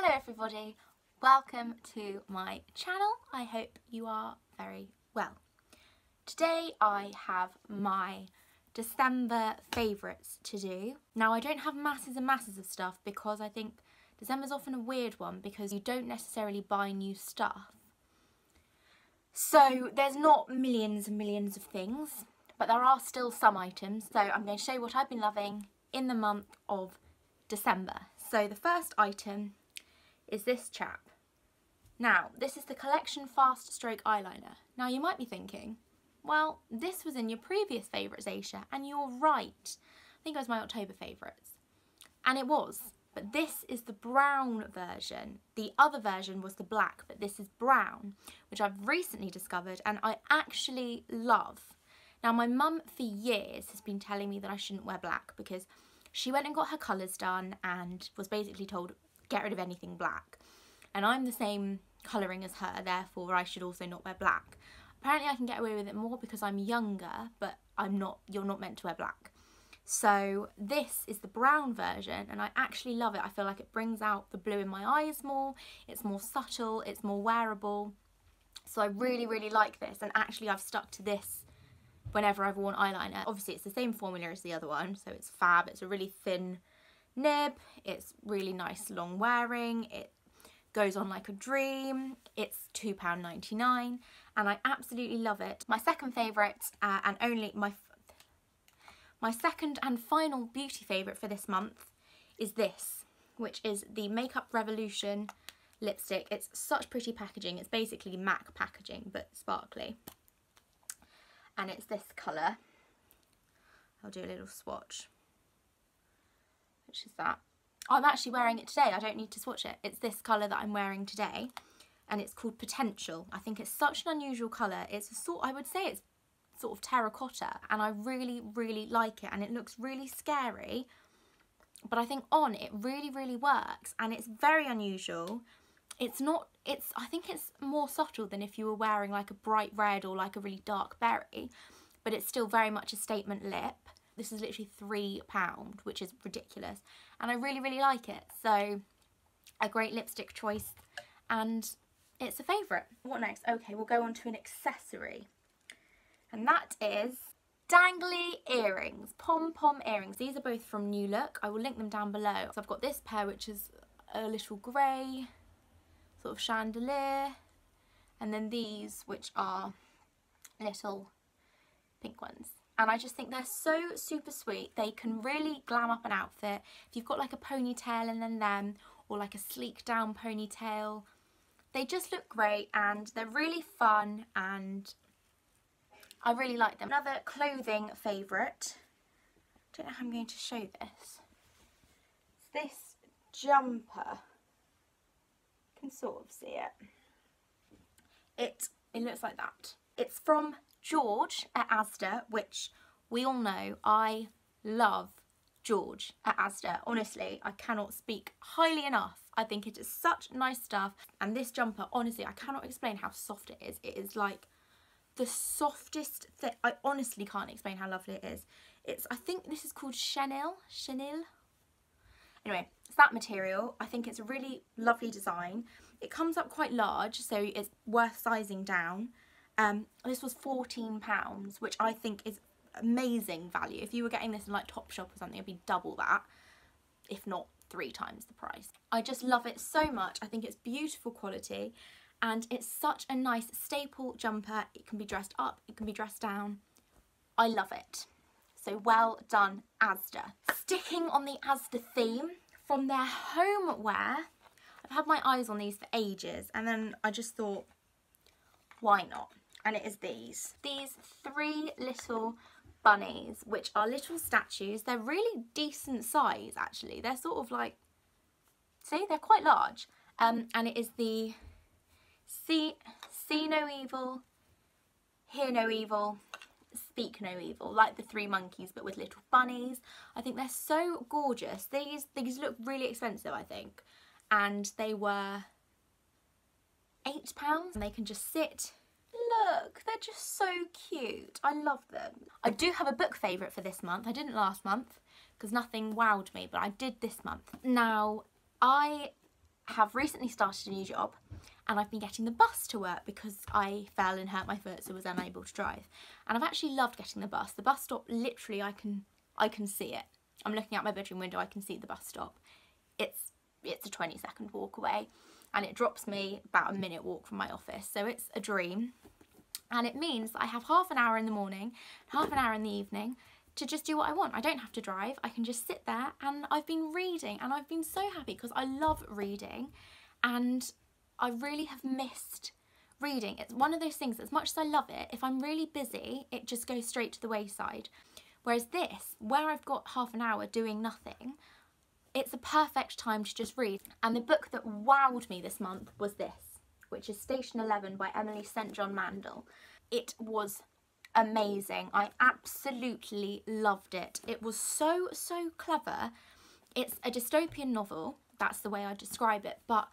Hello everybody, welcome to my channel. I hope you are very well. Today I have my December favourites to do. Now I don't have masses and masses of stuff because I think December's often a weird one because you don't necessarily buy new stuff. So there's not millions and millions of things, but there are still some items. So I'm going to show you what I've been loving in the month of December. So the first item is this chap. Now, this is the Collection Fast Stroke Eyeliner. Now, you might be thinking, well, this was in your previous favourites, Aisha, and you're right. I think it was my October favourites. And it was, but this is the brown version. The other version was the black, but this is brown, which I've recently discovered and I actually love. Now, my mum for years has been telling me that I shouldn't wear black because she went and got her colours done and was basically told, get rid of anything black. And I'm the same colouring as her, therefore I should also not wear black. Apparently I can get away with it more because I'm younger, but you're not meant to wear black. So this is the brown version and I actually love it. I feel like it brings out the blue in my eyes more, it's more subtle, it's more wearable. So I really, really like this, and actually I've stuck to this whenever I've worn eyeliner. Obviously it's the same formula as the other one, so it's fab. It's a really thin nib, it's really nice long wearing, it goes on like a dream, it's £2.99 and I absolutely love it. My second favourite and only my second and final beauty favourite for this month is this, which is the Makeup Revolution lipstick. It's such pretty packaging, it's basically MAC packaging but sparkly. And it's this colour. I'll do a little swatch. Which is that. I'm actually wearing it today, I don't need to swatch it. It's this colour that I'm wearing today and it's called Potential. I think it's such an unusual colour. It's I would say it's sort of terracotta and I really, really like it, and it looks really scary, but I think on it really, really works and it's very unusual. I think it's more subtle than if you were wearing like a bright red or like a really dark berry, but it's still very much a statement lip. This is literally £3, which is ridiculous, and I really, really like it. So a great lipstick choice and it's a favourite. What next? Okay, we'll go on to an accessory, and that is dangly earrings, pom-pom earrings. These are both from New Look. I will link them down below. So I've got this pair, which is a little grey sort of chandelier, and then these, which are little pink ones. And I just think they're so super sweet. They can really glam up an outfit. If you've got like a ponytail and then them, or like a sleek down ponytail, they just look great and they're really fun and I really like them. Another clothing favourite, I don't know how I'm going to show this. It's this jumper. You can sort of see it. It looks like that. It's from George at Asda, which we all know I love George at Asda. Honestly, I cannot speak highly enough. I think it is such nice stuff. And this jumper, honestly, I cannot explain how soft it is. It is like the softest thing. I honestly can't explain how lovely it is. I think this is called chenille. Anyway, it's that material. I think it's a really lovely design. It comes up quite large, so it's worth sizing down. This was £14, which I think is amazing value. If you were getting this in like Topshop or something, it'd be double that, if not 3 times the price. I just love it so much. I think it's beautiful quality and it's such a nice staple jumper. It can be dressed up, it can be dressed down. I love it. So well done, Asda. Sticking on the Asda theme, from their homeware, I've had my eyes on these for ages and then I just thought, why not? And it is these 3 little bunnies, which are little statues. They're really decent size actually. They're sort of like, see, they're quite large. And it is the see no evil, hear no evil, speak no evil, like the 3 monkeys but with little bunnies. I think they're so gorgeous. These look really expensive, I think, and they were £8 and they can just sit. Look, they're just so cute. I love them. I do have a book favourite for this month. I didn't last month because nothing wowed me, but I did this month. Now, I have recently started a new job, and I've been getting the bus to work because I fell and hurt my foot, so was unable to drive. And I've actually loved getting the bus. The bus stop, literally, I can see it. I'm looking out my bedroom window, I can see the bus stop. It's a 20-second walk away, and it drops me about a minute walk from my office, so it's a dream. And it means that I have half an hour in the morning, half an hour in the evening to just do what I want. I don't have to drive, I can just sit there, and I've been reading, and I've been so happy because I love reading, and I really have missed reading. It's one of those things, as much as I love it, if I'm really busy, it just goes straight to the wayside. Whereas this, where I've got half an hour doing nothing, it's a perfect time to just read. And the book that wowed me this month was this, which is Station 11 by Emily St. John Mandel. It was amazing. I absolutely loved it. It was so clever. It's a dystopian novel, that's the way I describe it, but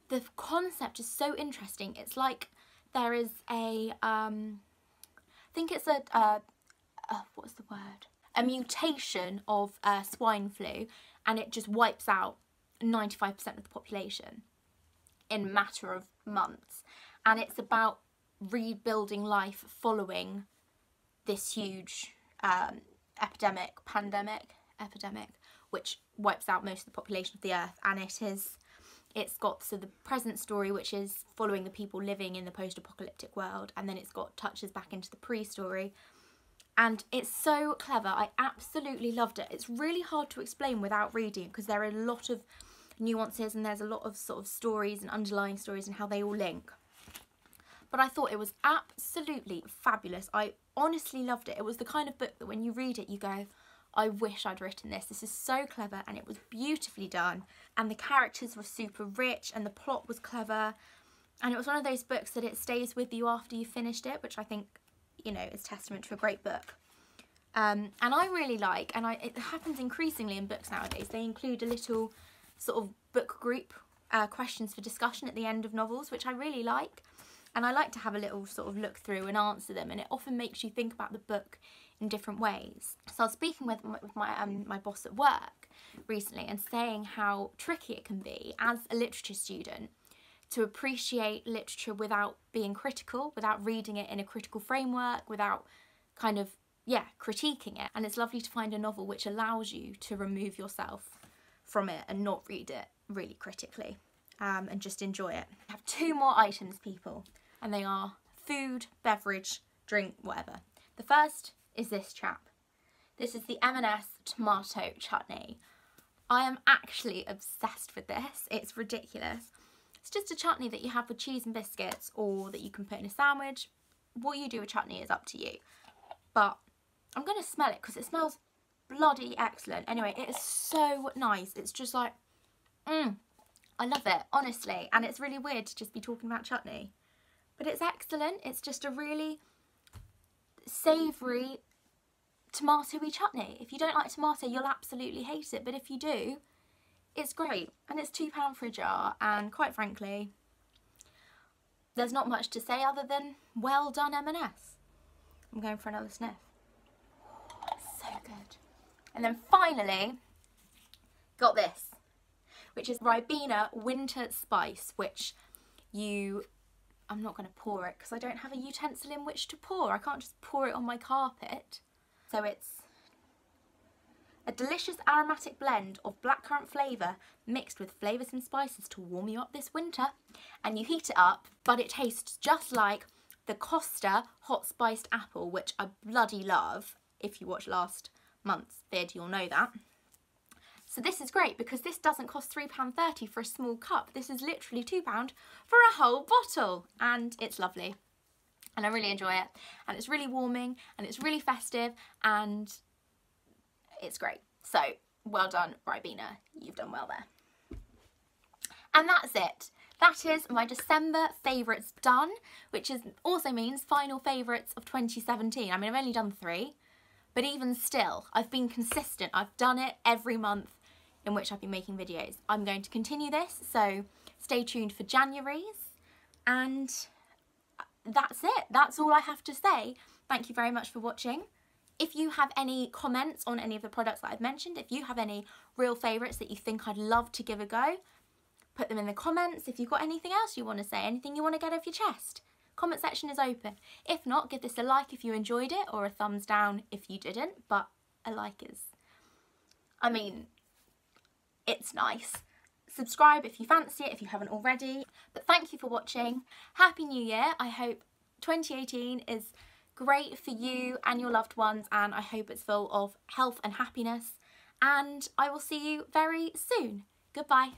the concept is so interesting. It's like there is a, I think it's what's the word? A mutation of swine flu, and it just wipes out 95% of the population in a matter of months. And it's about rebuilding life following this huge epidemic, which wipes out most of the population of the earth. And it's got the present story, which is following the people living in the post-apocalyptic world, and then it's got touches back into the pre-story. And it's so clever. I absolutely loved it. It's really hard to explain without reading because there are a lot of nuances and there's a lot of sort of stories and underlying stories and how they all link. But I thought it was absolutely fabulous. I honestly loved it. It was the kind of book that when you read it, you go, I wish I'd written this. This is so clever, and it was beautifully done. And the characters were super rich and the plot was clever. And it was one of those books that it stays with you after you finished it, which I think, you know, is testament to a great book. And I really like, and it happens increasingly in books nowadays, they include a little sort of book group questions for discussion at the end of novels, which I really like. And I like to have a little sort of look through and answer them, and it often makes you think about the book in different ways. So I was speaking with my boss at work recently and saying how tricky it can be as a literature student to appreciate literature without being critical, without reading it in a critical framework, without kind of, yeah, critiquing it. And it's lovely to find a novel which allows you to remove yourself from it and not read it really critically, and just enjoy it. I have two more items, people, and they are food, beverage, drink, whatever. The first is this chap. This is the M&S Tomato Chutney. I am actually obsessed with this. It's ridiculous. It's just a chutney that you have with cheese and biscuits, or that you can put in a sandwich. What you do with chutney is up to you. But I'm going to smell it because it smells bloody excellent. Anyway, it is so nice. It's just like, I love it, honestly. And it's really weird to just be talking about chutney. But it's excellent. It's just a really savoury, tomato-y chutney. If you don't like tomato, you'll absolutely hate it. But if you do, it's great. And it's £2 for a jar. And quite frankly, there's not much to say other than well done, M&S. I'm going for another sniff. It's so good. And then finally, got this, which is Ribena Winter Spice, which I'm not going to pour it because I don't have a utensil in which to pour. I can't just pour it on my carpet. So it's a delicious aromatic blend of blackcurrant flavour mixed with flavours and spices to warm you up this winter. And you heat it up, but it tastes just like the Costa hot spiced apple, which I bloody love. If you watched last month's vid, you'll know that. So this is great because this doesn't cost £3.30 for a small cup. This is literally £2 for a whole bottle, and it's lovely. And I really enjoy it, and it's really warming, and it's really festive, and it's great. So well done, Ribena. You've done well there. And that's it. That is my December favourites done, which also means final favourites of 2017. I mean, I've only done 3, but even still, I've been consistent. I've done it every month in which I've been making videos. I'm going to continue this, so stay tuned for January's, and that's it. That's all I have to say. Thank you very much for watching. If you have any comments on any of the products that I've mentioned, if you have any real favourites that you think I'd love to give a go, put them in the comments if you've got anything else you want to say, anything you want to get off your chest. Comment section is open. If not, give this a like if you enjoyed it, or a thumbs down if you didn't, but a like is, I mean, it's nice. Subscribe if you fancy it, if you haven't already. But thank you for watching. Happy New Year. I hope 2018 is great for you and your loved ones, and I hope it's full of health and happiness. And I will see you very soon. Goodbye.